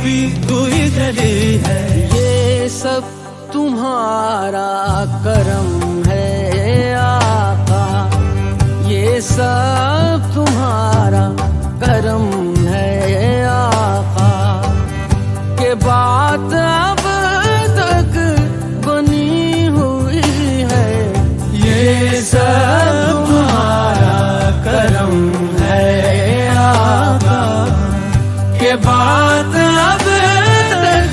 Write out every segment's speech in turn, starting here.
भी तू ही चली है। ये सब तुम्हारा करम है आका, ये सब तुम्हारा करम है आका, के बात अब तक बनी हुई है। ये सब तुम्हारा करम है आका, के बात अब तक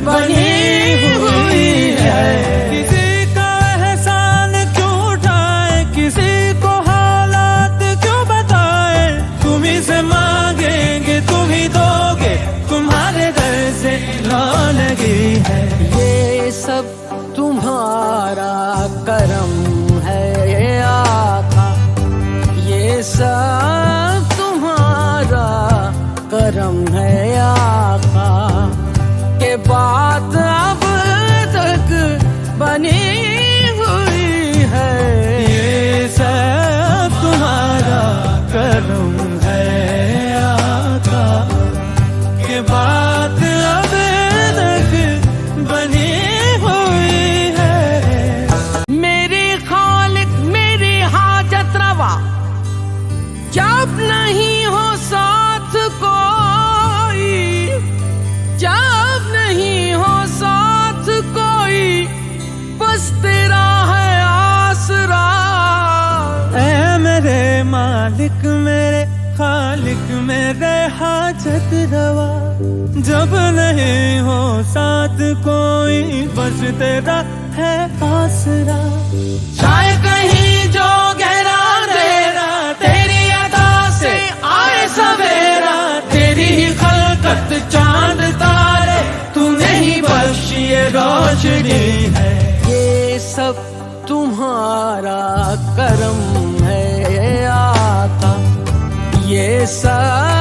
बनी हुई है। किसी का एहसान क्यों उठाए, किसी को हालात क्यों बताए, तुम ही से मांगेंगे तुम ही दोगे, तुम्हारे दर से लौट लगी है। ये सब तुम्हारा करम है आका, ये सब तुम्हारा करम है आका, के बात अब तक बनी हुई है। ये सब तुम्हारा करम है आका, के बात अब तक बनी हुई है। मेरी खालिक मेरी हाजत रवा, जब नहीं हो साथ कोई, जब नहीं हो साथ कोई, बस तेरा है आसरा। ऐ मेरे मालिक मेरे खालिक मेरे हाजत रवा, जब नहीं हो साथ कोई, बस तेरा है आसरा। चाहे कहीं जो गहरा अंधेरा, तेरी अदा से आए सवेरा, तेरी ही खलकत चांद तारे, तूने ही बख्शी ये रोशनी है। ये सब तुम्हारा करम है आका, ये सब